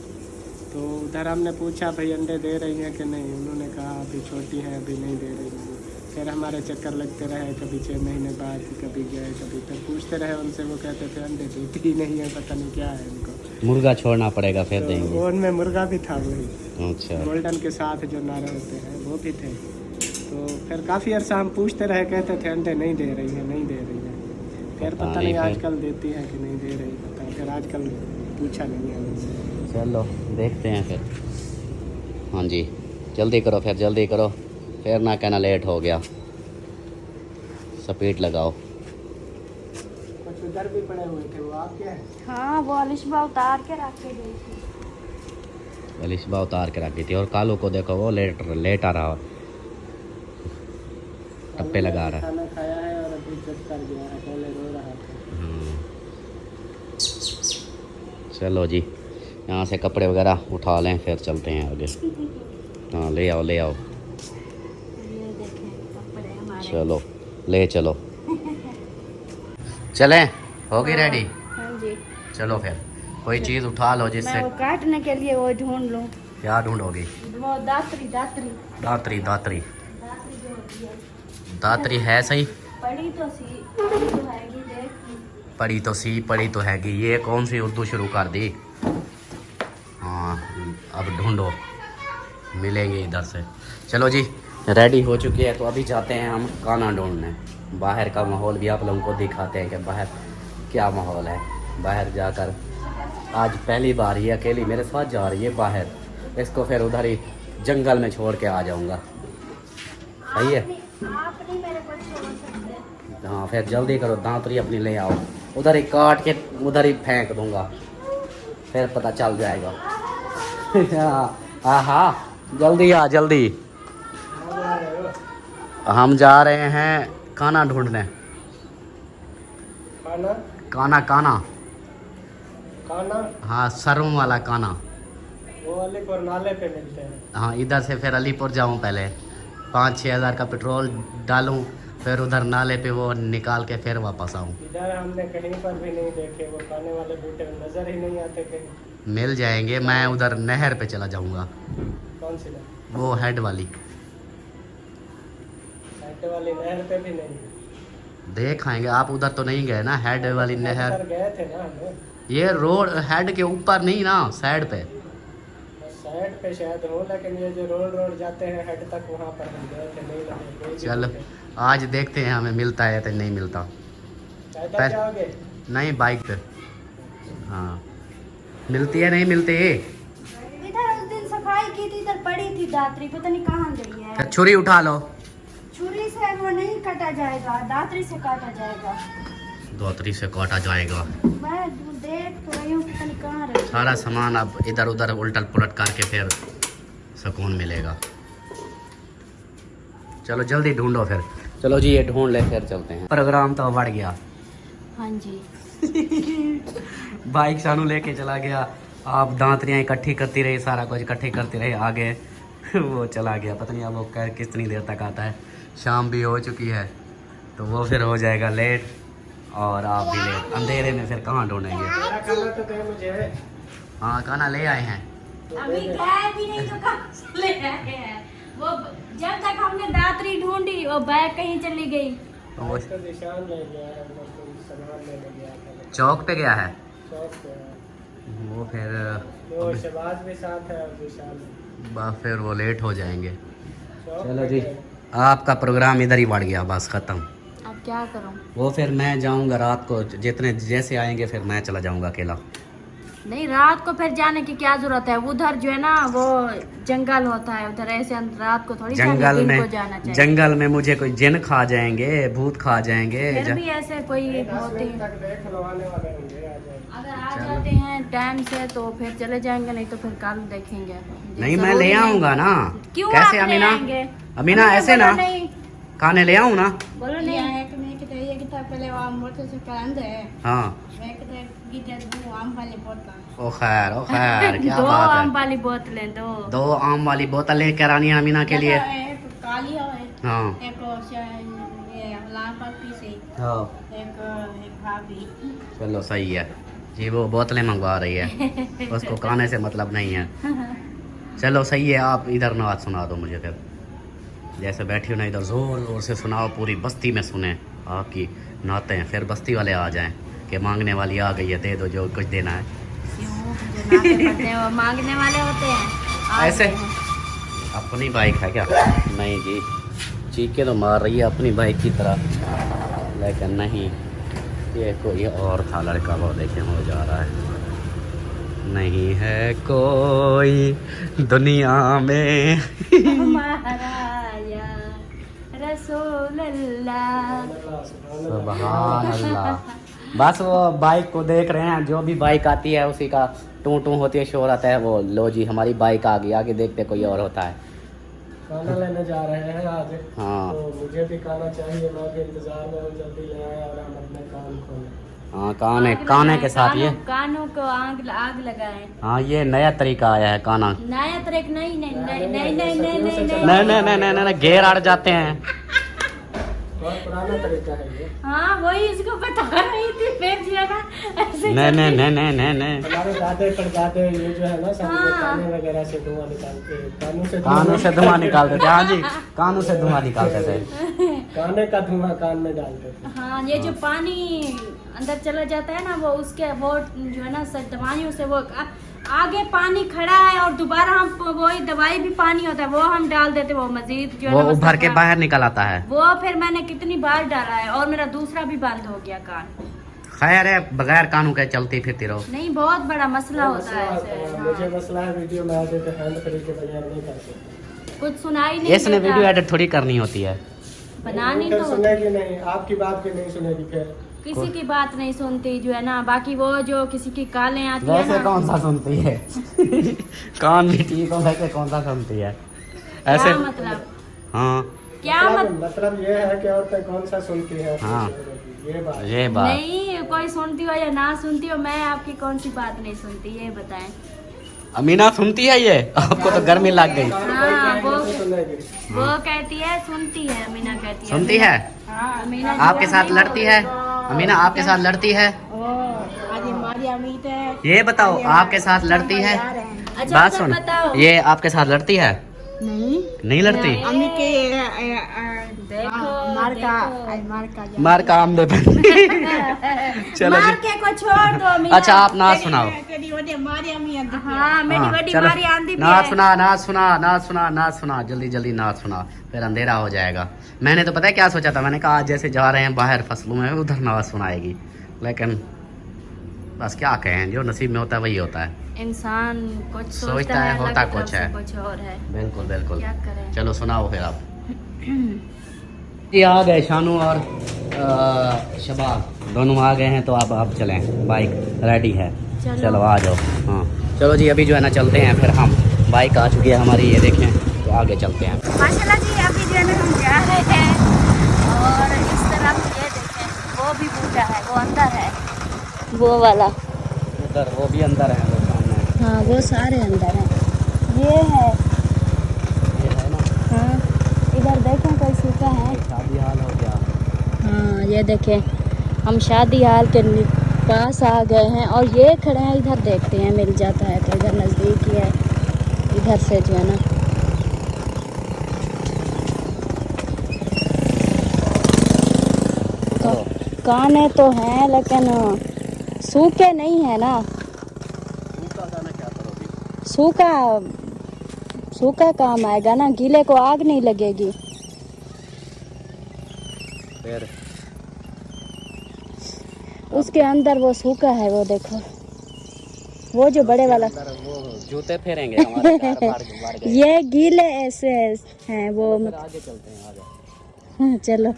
तो उधर हमने पूछा भाई अंडे दे रही हैं कि नहीं, उन्होंने कहा अभी छोटी हैं, अभी नहीं दे रही हैं। फिर हमारे चक्कर लगते रहे, कभी 6 महीने बाद, कभी गए, कभी फिर पूछते रहे उनसे, वो कहते थे अंडे देती ही नहीं है, पता नहीं क्या है इनको, मुर्गा छोड़ना पड़ेगा फिर देंगे। तो उनमें मुर्गा भी था, वही अच्छा, गोल्डन के साथ जो नारे होते हैं वो भी थे। तो फिर काफ़ी अर्सा हम पूछते रहे, कहते थे अंडे नहीं दे रही है, नहीं दे रही है। फिर पता नहीं आजकल देती है कि नहीं दे रही, पता फिर आजकल पूछा नहीं है उनसे। चलो देखते हैं फिर। हाँ जी, जल्दी करो फिर, जल्दी करो फिर, ना कहना लेट हो गया। स्पीड लगाओ। कुछ उधर भी पड़े हुए थे, वो आपके हैं? हाँ, वो अलिशबा उतार के रख के गई थी। अलिशबा उतार के रखी थी, और कालू को देखो वो लेट आ रहा, टप्पे लगा रहा है। खाना खाया है और अभी चुप कर गया है, पहले रो रहा था। चलो जी, यहाँ से कपड़े वगैरह उठा लें फिर चलते हैं आगे। हाँ ले आओ ले आओ, ये देखें कपड़े हमारे। चलो ले चलो। चलें, हो गई रेडी? हाँ जी, चलो फिर कोई चीज़ उठा लो जिससे। मैं वो काटने के लिए वो ढूंढ लूँ। क्या ढूंढोगी? वो दातरी दातरी दातरी दातरी दातरी जो होती है। दातरी है सही? पड़ी तो सी, पड़ी तो हैगी, देख। पढ़ी तो सी पढ़ी तो हैगी, ये कौन सी उर्दू शुरू कर दी? हाँ अब ढूंढो, मिलेंगे इधर से। चलो जी रेडी हो चुकी है, तो अभी जाते हैं हम खाना ढूंढने। बाहर का माहौल भी आप लोगों को दिखाते हैं कि बाहर क्या माहौल है। बाहर जाकर आज पहली बार ये अकेली मेरे साथ जा रही है बाहर, इसको फिर उधर ही जंगल में छोड़ के आ जाऊंगा। सही है? आप नहीं मेरे को छोड़ सकते। हाँ फिर जल्दी करो, दांतरी अपनी ले आओ, उधर ही काट के उधर ही फेंक दूंगा, फिर पता चल जाएगा। हाँ हाँ जल्दी आ जल्दी। हम जा रहे हैं खाना ढूंढने। खाना काना काना, खाना हाँ सरों वाला काना। वो अलीपुर नाले पे मिलते हैं। हाँ इधर से फिर अलीपुर जाऊँ, पहले 5-6 हज़ार का पेट्रोल डालूँ, फिर उधर नाले पे वो निकाल के फिर वापस आऊँ। इधर हमने कहीं पर भी नहीं देखे, वो खाने वाले बूटे नजर ही नहीं आते कहीं। मिल जाएंगे, मैं उधर नहर पे चला जाऊँगा, कौन सी नहर? वो हेड वाली। हेड वाली नहर पे भी नहीं। देख आएंगे, आप उधर तो नहीं गए ना हेड वाली नहर? उधर गए थे ना हम, ये रोड हेड के ऊपर नहीं ना, साइड पे। साइड पे शायद हो, लेकिन ये जो रोड जाते हैं हेड तक, वहाँ पर हम गए थे, नहीं लगे कोई भी चल बूटे। आज देखते हैं हमें मिलता है तो नहीं मिलता। पैदल जाओगे? नहीं बाइक पे। हाँ मिलती है नहीं मिलती? इधर उस दिन सफाई की थी, इधर पड़ी थी दातरी, पता नहीं कहाँ गई है। छुरी उठा लो। छुरी से वो नहीं काटा जाएगा, दातरी से काटा जाएगा। दातरी से काटा जाएगा। मैं देख तो रही हूँ, पता नहीं कहाँ रखी। सारा सामान अब इधर उधर उल्टल पुलट करके फिर सुकून मिलेगा। चलो जल्दी ढूंढो फिर। चलो जी ये ढूंढ ले फिर चलते हैं। प्रोग्राम तो बढ़ गया। हाँ जी। बाइक सानू लेके चला गया, आप दांतरियाँ इकट्ठी करती रही, सारा कुछ इकट्ठी करती रही, आगे वो चला गया। पता नहीं अब वो कितनी देर तक आता है। शाम भी हो चुकी है तो वो फिर हो जाएगा लेट, और आप भी लेट। अंधेरे में फिर कहाँ ढूंढेंगे? मेरा खाना तो दे मुझे। हाँ खाना ले आए हैं। अभी गए भी नहीं तो कहाँ से ले आए हैं? वो जब तक हमने दातरी ढूंढी वो बैग कहीं चली गई। वो तो निशान ले गया है, मतलब सामान लेने गया था। चौक पे गया है चौक पे है। वो, फिर वो शहबाज भी साथ है और विशाल। फिर वो लेट हो जाएंगे। चौक चलो पे जी गए। आपका प्रोग्राम इधर ही बढ़ गया, बस ख़त्म। अब क्या करूं? वो फिर मैं जाऊंगा रात को, जितने जैसे आएंगे फिर मैं चला जाऊंगा अकेला। नहीं, रात को फिर जाने की क्या जरूरत है? उधर जो है ना वो जंगल होता है, उधर ऐसे रात को थोड़ी जंगल दिन में को जाना चाहिए। जंगल में मुझे कोई जिन खा जाएंगे, भूत खा जाएंगे। फिर भी ऐसे कोई 10 होते दिन हैं। तक देख लो, आने वाले होंगे, आ जाएंगे। अगर आ जाते हैं टाइम से तो फिर चले जाएंगे, नहीं तो फिर कल देखेंगे। नहीं मैं ले आऊंगा ना। क्यों कैसे आप ले अमीना? आएंगे? अमीना ऐसे ना बोलो नहीं, खाने ले आऊँ ना? बोलो नहीं। हाँ ओ खैर ओ खैर क्या दो बात आम है। वाली बोतलें दो। 2 आम वाली बोतल लेकर आनी है अमीना के लिए। एक काली है, हाँ एक ये लाल पत्ती से, हाँ एक भाभी। चलो सही है जी, वो बोतलें मंगवा रही है, उसको खाने से मतलब नहीं है। चलो सही है, आप इधर नाच सुना दो मुझे फिर। जैसे बैठी हो ना इधर ज़ोर ज़ोर से सुनाओ, पूरी बस्ती में सुने आपकी नाते हैं, फिर बस्ती वाले आ जाएं कि मांगने वाली आ गई है, दे दो जो कुछ देना है। क्यों? जो नाते पड़ते हैं वो मांगने वाले होते हैं। आ ऐसे गए हैं। अपनी बाइक है क्या? नहीं जी, चीखे तो मार रही है अपनी बाइक की तरह, लेकिन नहीं, ये कोई और था लड़का, वो देखें हो जा रहा है। नहीं है कोई दुनिया में हमारा या रसूल अल्लाह। सुभान अल्लाह। बस वो बाइक को देख रहे हैं, जो भी बाइक आती है उसी का टू टू होती है, शोर आता है। वो लो जी हमारी बाइक आ गई, आगे देखते कोई और होता है। खाना लेने जा रहे हैं आज। हाँ तो मुझे भी खाना चाहिए, मैं भी इंतजार में हूँ, जल्दी ले आए और हम अपने काम खोलें। हाँ काने के साथ ये कानों को आग लगाए। हाँ ये नया तरीका आया है काना। नया तरीका नहीं घेर अड़ जाते हैं। बहुत पुराना तरीका है ये। हाँ वही इसको बता रही थी फिर जो है ना ऐसे नहीं हमारे दादे परदादे ये जो है ना सब काने वगैरह से धुआं निकालते हैं, कानों से धुआं निकालते थे। हाँ जी कानों से धुआं निकालते थे। काने का धुआं कान में डालते थे। हाँ ये जो पानी अंदर चला जाता है ना वो उसके वो जो है ना दवाइयों से वो आगे पानी खड़ा है और दोबारा हम वही दवाई भी पानी होता है वो हम डाल देते वो मजीद जो है वो ना उभर के बाहर निकल आता है। वो फिर मैंने कितनी बार डाला है और मेरा दूसरा भी बंद हो गया कान। खैर है बगैर कानों के चलती फिरती रहो। नहीं बहुत बड़ा मसला होता है ऐसे। मुझे मसला है वीडियो में आगे तो हैंड फ्री के बगैर नहीं कर सकते। कुछ सुनाई नहीं इसने देता। वीडियो एडिट थोड़ी करनी होती है। बनानी फिर तो सुनेगी नहीं, आपकी बात भी नहीं सुनेगी फिर। किसी की बात नहीं सुनती जो है ना। बाकी वो जो किसी की कालें आती है वैसे ना कौन सा सुनती है कान भी ठीक हो वैसे कौन सा सुनती है ऐसे। क्या मतलब हाँ क्या मतलब ये है कि औरतें कौन सा सुनती है। हाँ। ये बात ये बात नहीं कोई सुनती हो या ना सुनती हो मैं आपकी कौन सी बात नहीं सुनती ये बताएं। अमीना सुनती है ये आपको तो गर्मी लग गई। हाँ वो सुनेगी। कहती है सुनती है अमीना कहती है। सुनती है हाँ अमीना आपके साथ लड़ती है अमीना आपके साथ लड़ती है। आज हमारी अमीत है। ये बताओ आपके साथ लड़ती है। अच्छा बात सर सुन बताओ। ये आपके साथ लड़ती है नहीं लड़ती। अम्मी के देखो मार का आम दे चलो मार जी के को छोड़ दो अमीना। अच्छा आप नाच सुनाओ। हमारी अम्मी हाँ मेरी हाँ, बड़ी चलो। मारी आंधी भी नाच है। सुना जल्दी नाच सुना फिर अंधेरा हो जाएगा। मैंने तो पता है क्या सोचा था मैंने कहा आज जैसे जा रहे हैं बाहर फसलों में उधर नाच सुनाएगी लेकिन बस क्या कहें जो नसीब में होता है वही होता है। इंसान कुछ सोचता है अल्लाह होता की तरफ कुछ से है। कुछ और है। बिल्कुल क्या करें। चलो सुनाओ फिर आप। ये आ गए शानू और शबाब दोनों आ गए हैं तो आप चलें बाइक रेडी है। चलो आ जाओ। हाँ चलो जी अभी जो है ना चलते हैं फिर हम बाइक आ चुकी है हमारी ये देखें तो आगे चलते हैं। माशाल्लाह जी अभी जो है ना हम जा रहे हैं और इस तरफ ये देखें वो भी बूढ़ा है वो अंदर है वो वाला। उधर वो भी अंदर है वो सामने हाँ वो सारे अंदर हैं। ये है ये है ना। हाँ इधर देखें कोई सूखा है। शादी हाल हो गया। हाँ ये देखें हम शादी हाल के पास आ गए हैं और ये खड़े हैं इधर देखते हैं मिल जाता है तो इधर नज़दीक ही है इधर से जो है ना। काने तो हैं लेकिन सूखे नहीं है ना। सूखा काम आएगा ना गीले को आग नहीं लगेगी। फिर उसके अंदर वो सूखा है वो देखो वो जो बड़े वाला वो जूते फेरेंगे हमारे पैर बाहर गए। ये गीले ऐसे हैं वो आगे चलते हैं आगे। चलो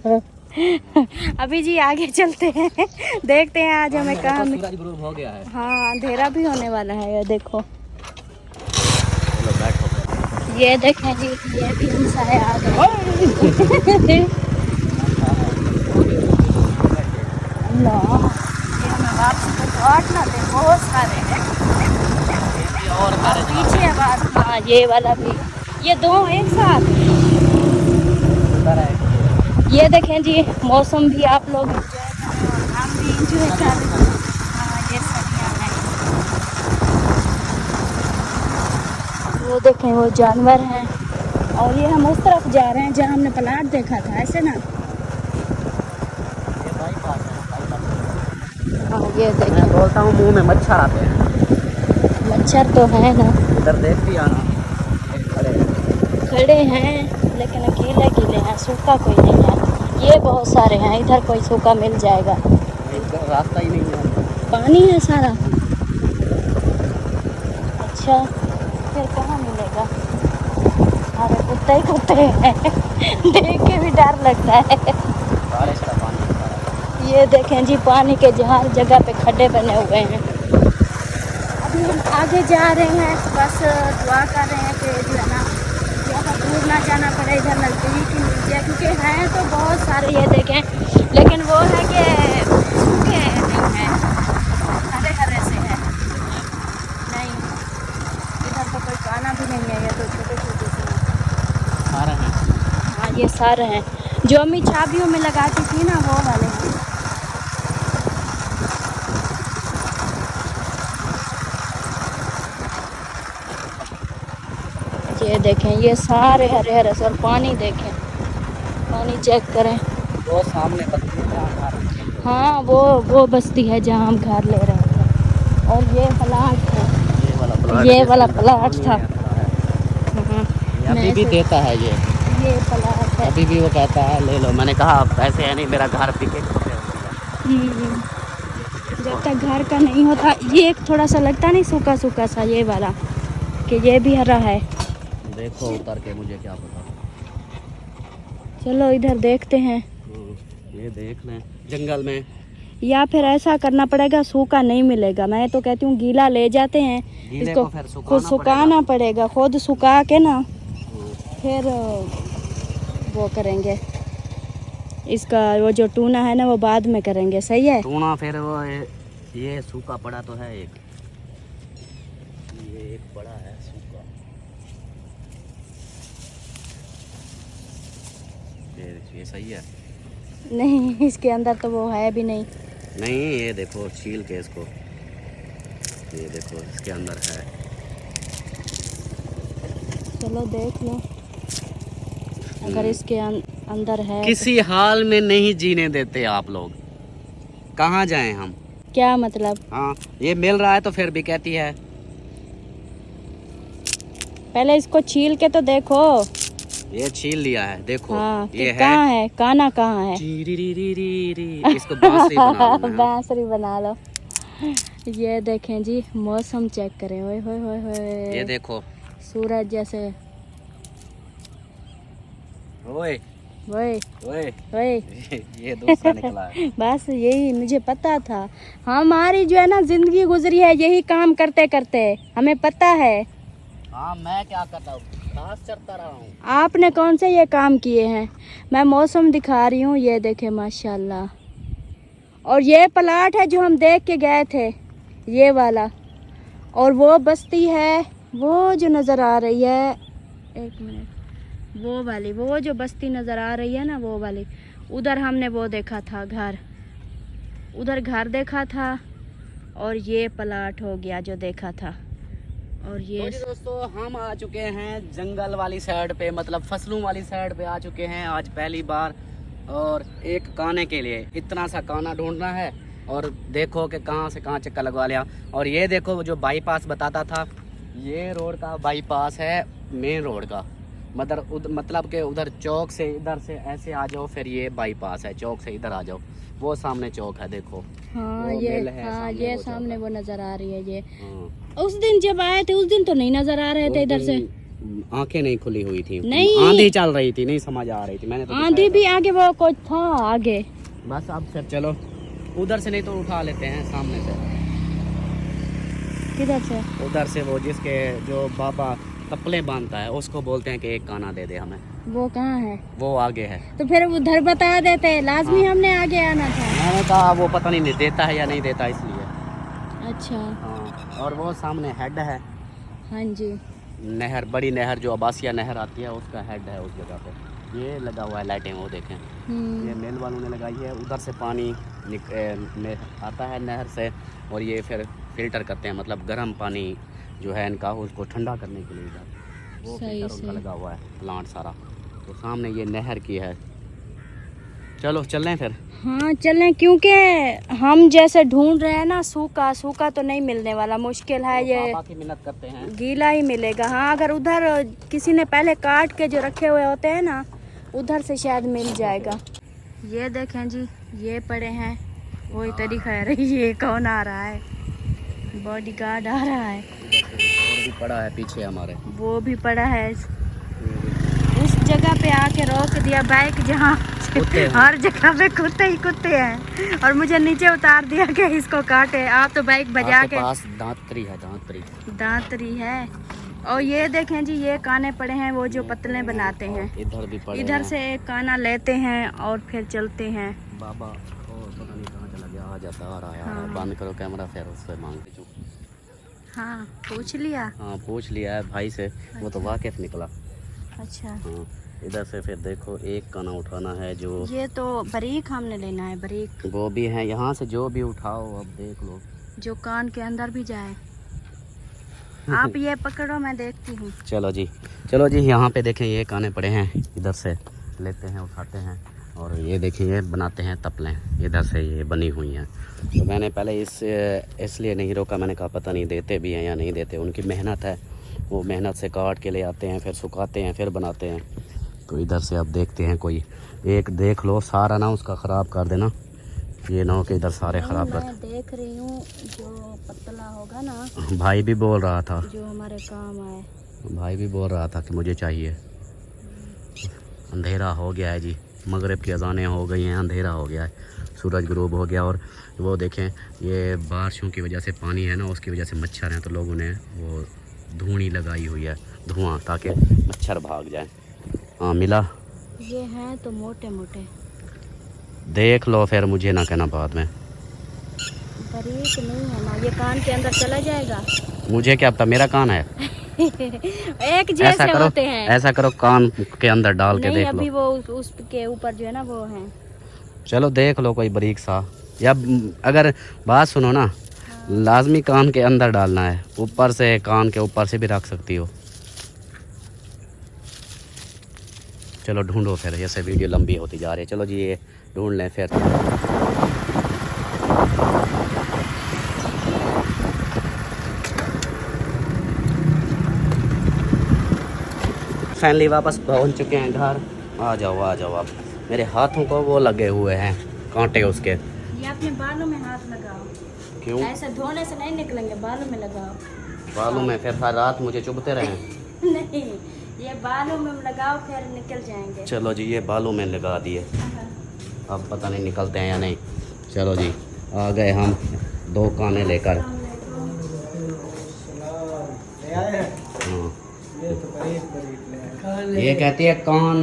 अभी जी आगे चलते हैं देखते हैं आज हमें कहाँ सूरज गुरूब हो गया है। हाँ अंधेरा भी होने वाला है ये देखो। चलो बैठो। ये देखें जी ये भी हमसाए आ गए। अल्लाह ये हमें वापसी को काट ना दे बहुत सारे हैं। और पीछे आवाज हाँ ये वाला भी ये दो एक साथ। ये देखें जी मौसम भी आप लोग enjoy कर रहे हो और हम भी इंजॉय कर रहे हैं। हाँ ये सरियाँ हैं वो देखें वो जानवर हैं और ये हम उस तरफ जा रहे हैं जहाँ हमने प्लाट देखा था ऐसे ना। हाँ ये देखें मैं बोलता हूँ मुंह में मच्छर आते हैं। मच्छर तो है ना इधर देखती आना खड़े हैं लेकिन अकेले गीले हैं सूखा कोई नहीं है। ये बहुत सारे हैं इधर कोई सूखा मिल जाएगा। रास्ता ही नहीं है। पानी है सारा। अच्छा फिर कहाँ मिलेगा। अरे कुत्ते ही कुत्ते हैं देख के भी डर लगता है। बारिश का पानी ये देखें जी पानी के हर जगह पे खड्डे बने हुए हैं। अभी हम आगे जा रहे हैं बस दुआ कर रहे हैं कि जो है ना ज़्यादा दूर ना जाना पड़े इधर नज़दीक ही मिल जाए क्योंकि हैं तो बहुत सारे ये देखें लेकिन वो है कि सूखे नहीं हैं। सारे हैं जो अम्मी चाबियों में लगाती थी ना, वो वाले हैं। ये देखें, ये सारे हरे हरे सर। पानी देखें, पानी चेक करें। वो सामने बस्ती है जहाँ घर है। हाँ, वो बस्ती है जहाँ हम घर ले रहे थे। और ये प्लाट है, ये वाला प्लाट था। हाँ, अभी भी देता है ये प्लाट है। अभी भी वो कहता है ले लो। मैंने कहा अब ऐसे है नहीं, मेरा घर बिके तो फिर। जब तक घर का नहीं होता। ये एक थोड़ा सा लगता नहीं सूखा सूखा सा, ये वाला कि ये भी हरा है। देखो उतर के, मुझे क्या पता। चलो इधर देखते हैं। ये देख लें जंगल में। या फिर ऐसा करना पड़ेगा, सूखा नहीं मिलेगा। मैं तो कहती हूँ गीला ले जाते हैं, गीले इसको को फिर खुद सुखाना पड़ेगा। खुद सुखा के ना फिर वो करेंगे। इसका वो जो टूना है ना, वो बाद में करेंगे। सही है। टूना फिर वो ये सूखा पड़ा तो है एक, ये एक पड़ा है सूखा। ये सही है। नहीं, इसके अंदर तो वो है भी नहीं। नहीं, ये देखो छील के इसको, ये देखो इसके अंदर है। चलो देख लो, अगर इसके अंदर है। किसी हाल में नहीं जीने देते आप लोग। कहाँ जाएं हम? क्या मतलब? हाँ, ये मिल रहा है तो फिर भी कहती है। पहले इसको छील के तो देखो। ये छील लिया है, देखो। हाँ, ये कहाँ है काना, कहाँ है? इसको बांसुरी बना लो ना। बांसुरी बना लो। ये देखें जी, मौसम चेक करें। ओए होए होए होए, ये देखो सूरज जैसे। ओए ओए ओए ओए, ये दूसरा निकला है। बस यही मुझे पता था। हमारी जो है ना जिंदगी गुजरी है यही काम करते करते, हमें पता है। हाँ, मैं क्या करता हूँ, घास चरता रहा हूँ। आपने कौन से ये काम किए हैं? मैं मौसम दिखा रही हूँ, ये देखे माशाल्लाह। और ये प्लाट है जो हम देख के गए थे, ये वाला। और वो बस्ती है वो जो नज़र आ रही है, एक मिनट, वो वाली, वो जो बस्ती नज़र आ रही है ना, वो वाली। उधर हमने वो देखा था घर, उधर घर देखा था। और ये प्लाट हो गया जो देखा था। और ये तो जी दोस्तों, हम आ चुके हैं जंगल वाली साइड पे, मतलब फसलों वाली साइड पे आ चुके हैं आज पहली बार। और एक काने के लिए इतना सा काना ढूंढना है। और देखो कि कहाँ से कहाँ चक्कर लगवा लिया। और ये देखो जो बाईपास बताता था, ये रोड का बाईपास है, मेन रोड का। मतलब कि उधर चौक से इधर से ऐसे आ जाओ, फिर ये बाईपास है। चौक से इधर आ जाओ, वो सामने चौक है, देखो। हाँ, वो ये मिल है, हाँ, सामने ये वो सामने चौक वो नज़र आ रही है। ये हाँ। उस दिन जब आए थे उस दिन तो नहीं नज़र आ रहे थे इधर से। आंखें नहीं खुली हुई थी, नहीं। आंधी चल रही थी, नहीं समझ आ रही थी। मैंने तो आंधी भी आगे, वो कुछ था आगे। बस अब फिर चलो उधर से, नहीं तो उठा लेते हैं सामने से। किधर से? उधर से वो जिसके जो बाबा तपले बांधता है, उसको बोलते हैं कि एक काना दे दे हमें। वो कहाँ है? वो आगे है। तो फिर उधर बता देते, लाजमी हमने आगे आना था। मैंने कहा वो पता नहीं देता है या नहीं देता, इसलिए। अच्छा। हाँ, और वो सामने हेड है। हाँ जी। नहर, बड़ी नहर जो अब्बासिया नहर आती है, उसका हेड है उस जगह पे। ये लगा हुआ है लाइटें, वो देखें। ये मिल वालों ने लगाई है। उधर से पानी आता है नहर से, और ये फिर फिल्टर करते हैं, मतलब गर्म पानी जो है इनका, उसको ठंडा करने के लिए इधर वो फिल्टर उनका लगा हुआ है, प्लांट सारा। तो सामने ये नहर की है। चलो चल रहे हैं फिर। हाँ चलें, क्योंकि हम जैसे ढूंढ रहे हैं ना, सूखा सूखा तो नहीं मिलने वाला, मुश्किल है। ये पापा की मिन्नत करते हैं, गीला ही मिलेगा। हाँ, अगर उधर किसी ने पहले काट के जो रखे हुए होते हैं ना, उधर से शायद मिल जाएगा। ये देखें जी, ये पड़े हैं। वही तरीका है। ये कौन आ रहा है? बॉडीगार्ड आ रहा है। और भी पड़ा है पीछे हमारे, वो भी पड़ा है। उस जगह पे आके रोक दिया बाइक जहाँ हर जगह पे कुत्ते ही कुत्ते हैं, और मुझे नीचे उतार दिया कि इसको काटे। आप तो बाइक बजा के पास दांतरी है, दांतरी है। और ये देखें जी, ये काने पड़े हैं, वो जो पतले बनाते हैं। इधर भी पड़े इधर हैं। से एक काना लेते हैं और फिर चलते हैं। बाबा पता नहीं कहाँ चला गया, आ जाता आ रहा है। हाँ। बंद करो कैमरा, फिर उससे मांग लीजिए। हाँ, पूछ लिया। हाँ, पूछ लिया है भाई से, वो तो वाकिफ निकला। अच्छा। हाँ, इधर से फिर देखो एक काना उठाना है जो ये तो बारीक हमने लेना है, बारीक वो भी है। यहाँ से जो भी उठाओ अब देख लो, जो कान के अंदर भी जाए। आप ये पकड़ो, मैं देखती हूँ। चलो जी, चलो जी। यहाँ पे देखें ये काने पड़े हैं, इधर से लेते हैं, उठाते हैं। और ये देखिए ये बनाते हैं तपलें, इधर से ये बनी हुई हैं। तो मैंने पहले इसलिए नहीं रोका, मैंने कहा पता नहीं देते भी हैं या नहीं देते। उनकी मेहनत है, वो मेहनत से काट के ले आते हैं, फिर सुखाते हैं, फिर बनाते हैं। तो इधर से अब देखते हैं, कोई एक देख लो, सारा ना उसका ख़राब कर देना। ये ना हो कि इधर सारे ख़राब कर। मैं देख रही हूँ जो पतला होगा ना, भाई भी बोल रहा था, जो हमारे काम आए। भाई भी बोल रहा था कि मुझे चाहिए। अंधेरा हो गया है जी, मगरिब की अज़ानें हो गई हैं, अंधेरा हो गया है, सूरज गुरूब हो गया। और वो देखें ये बारिशों की वजह से पानी है ना, उसकी वजह से मच्छर हैं, तो लोगों ने वो धूनी लगाई हुई है, धुआं, ताकि मच्छर भाग जाए। हाँ मिला, ये हैं तो मोटे मोटे, देख लो, फिर मुझे ना कहना बाद में। बारीक नहीं है ना, ये कान के अंदर चला जाएगा। मुझे क्या पता, मेरा कान है। एक ऐसा जैसे करो, होते हैं। ऐसा करो, कान के अंदर डाल के नहीं, देख अभी लो। वो उसके ऊपर जो है ना वो है। चलो देख लो कोई बारीक सा, या अगर बात सुनो ना, लाजमी कान के अंदर डालना है, ऊपर से कान के ऊपर से भी रख सकती हो। चलो ढूंढो फिर, जैसे वीडियो लंबी होती जा रही है। चलो जी ये ढूंढ लें फिर। फाइनली वापस पहुंच चुके हैं घर। आ जाओ आ जाओ, आप मेरे हाथों को वो लगे हुए हैं कांटे उसके। ये अपने बालों में हाथ लगाओ। क्यों? ऐसे धोने से नहीं निकलेंगे, बालों में लगाओ। बालों में? फिर हर रात मुझे चुभते रहे। नहीं, ये बालों में लगाओ, फिर निकल जाएंगे। चलो जी ये बालों में लगा दिए, अब पता नहीं निकलते हैं या नहीं। चलो जी आ गए हम 2 काने लेकर। हाँ। ये कहती है कान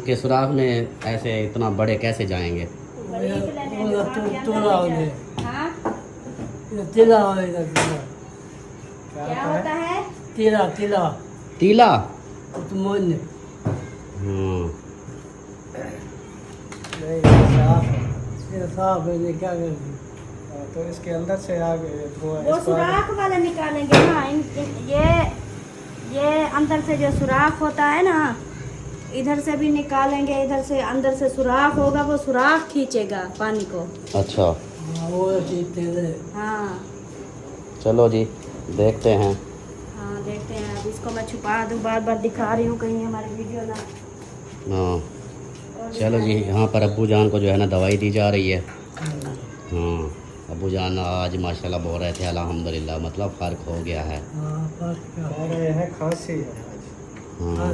के सुराख में ऐसे इतना बड़े कैसे जाएंगे? हाँ? तिला क्या होता है? तिला तिला तीला? मन साफ है, क्या करती? तो इसके अंदर से आगे धुआं, वो सुराख वाला निकालेंगे ना। ये अंदर से जो सुराख होता है ना, इधर से भी निकालेंगे, इधर से अंदर से सुराख होगा, वो सुराख खींचेगा पानी को। अच्छा वो चीज़ हाँ चलो जी देखते हैं। हाँ देखते हैं। अब इसको मैं छुपा दूँ, बार बार दिखा रही हूँ, कहीं हमारी वीडियो ना। हाँ चलो जी, यहाँ पर अब्बू जान को जो है ना दवाई दी जा रही है। हाँ अब्बू जान आज माशाल्लाह बोल रहे थे अल्हम्दुलिल्लाह, मतलब फ़र्क हो गया है। खांसी है। हाँ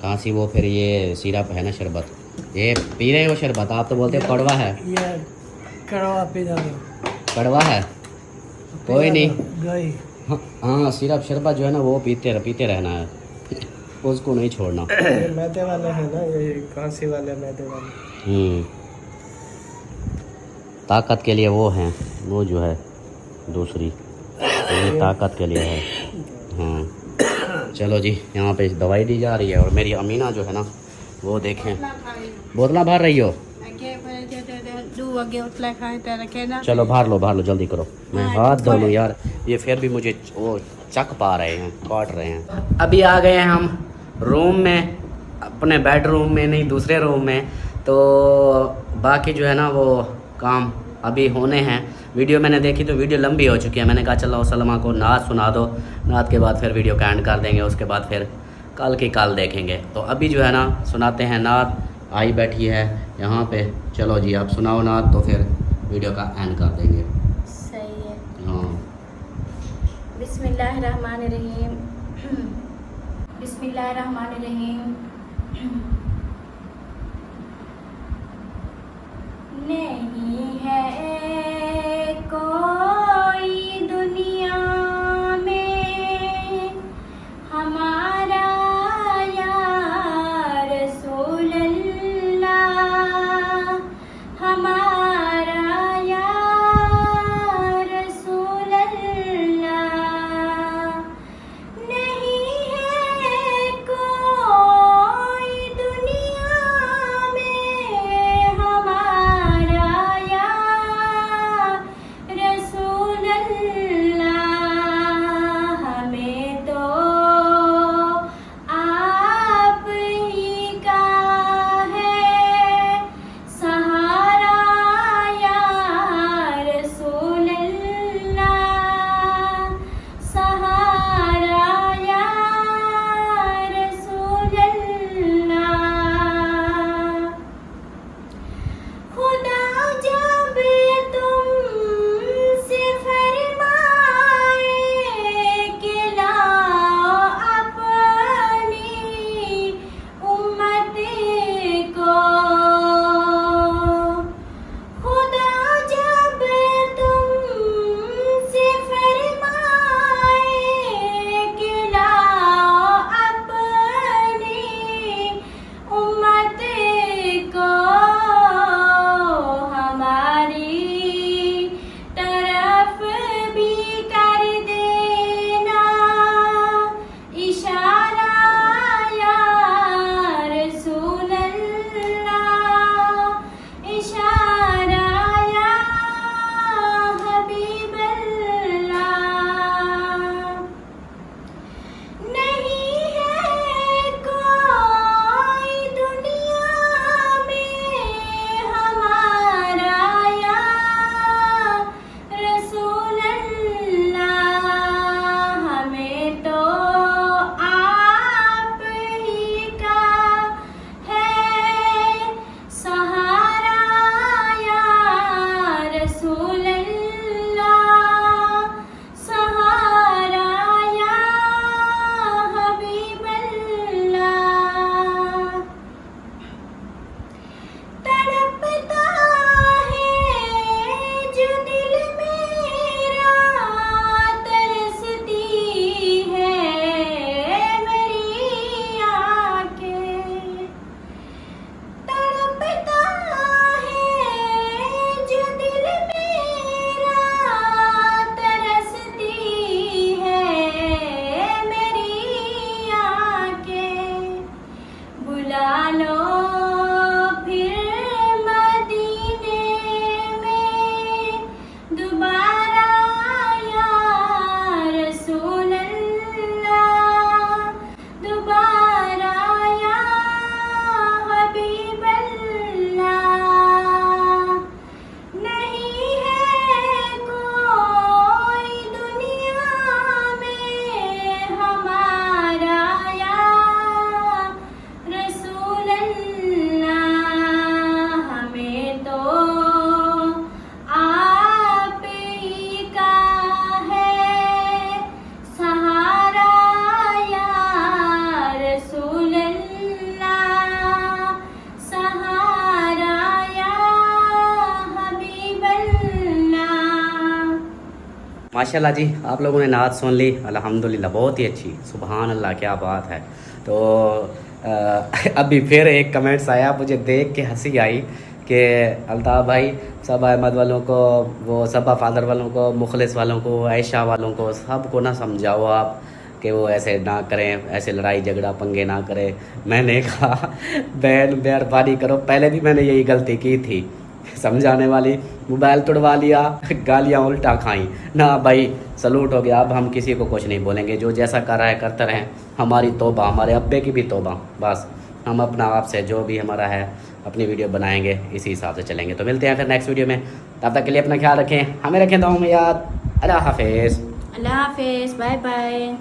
खांसी, वो फिर ये सिरप है ना, शरबत, ये पी रहे हो शरबत? आप तो बोलते हो कड़वा है। ये कड़वा पीना कड़वा है, कोई नहीं। गई हाँ सिरप शरबत जो है ना वो पीते रहना है, उसको नहीं छोड़ना। ये मैदे वाले है ना, ये खांसी वाले मैदे वाले। ताकत के लिए वो हैं, वो जो है दूसरी, ये ताकत के लिए है। हाँ चलो जी यहाँ पे दवाई दी जा रही है। और मेरी अमीना जो है ना वो देखें बोतला भर रही हो। चलो भर लो जल्दी करो, मैं हाथ धो लूँ यार, ये फिर भी मुझे वो चक पा रहे हैं, काट रहे हैं। अभी आ गए हैं हम रूम में, अपने बेडरूम में नहीं, दूसरे रूम में। तो बाकी जो है ना वो काम अभी होने हैं। वीडियो मैंने देखी तो वीडियो लंबी हो चुकी है, मैंने कहा चलो सलमा को नात सुना दो, नात के बाद फिर वीडियो का एंड कर देंगे, उसके बाद फिर कल की कल देखेंगे। तो अभी जो है ना सुनाते हैं नात, आई बैठी है यहाँ पे। चलो जी आप सुनाओ नात, तो फिर वीडियो का एंड कर देंगे। सही है। हाँ बिस्मिल्लाहिर्रहमानिर्रहीम। बिस्मिल्लाहिर्रहमानिर्रहीम। नहीं है कोई दुनिया में हमारा या रसूल अल्लाह, हमारा या रसूल अल्लाह। नहीं है कोई माशाल्लाह जी, आप लोगों ने नात सुन ली, अल्हम्दुलिल्लाह, बहुत ही अच्छी, सुभान अल्लाह, क्या बात है। तो अभी फिर एक कमेंट्स आया, मुझे देख के हंसी आई कि अल्ताफ़ भाई सब अहमद वालों को, वो सबा फादर वालों को, मुखलिस वालों को, आयशा वालों को, सबको ना समझाओ आप कि वो ऐसे ना करें, ऐसे लड़ाई झगड़ा पंगे ना करें। मैंने कहा बहन मेहरबानी करो, पहले भी मैंने यही गलती की थी, समझाने वाली, मोबाइल तोड़वा लिया, गालियाँ उल्टा खाई ना भाई। सलूट हो गया, अब हम किसी को कुछ नहीं बोलेंगे, जो जैसा कर रहा है करते रहें। हमारी तौबा, हमारे अब्बे की भी तौबा, बस हम अपना आप से जो भी हमारा है अपनी वीडियो बनाएंगे, इसी हिसाब से चलेंगे। तो मिलते हैं फिर नेक्स्ट वीडियो में, तब तक के लिए अपना ख्याल रखें, हमें रखें दुआ में याद। अल्लाह हाफिज़। अल्लाह हाफिज़, बाय बाय।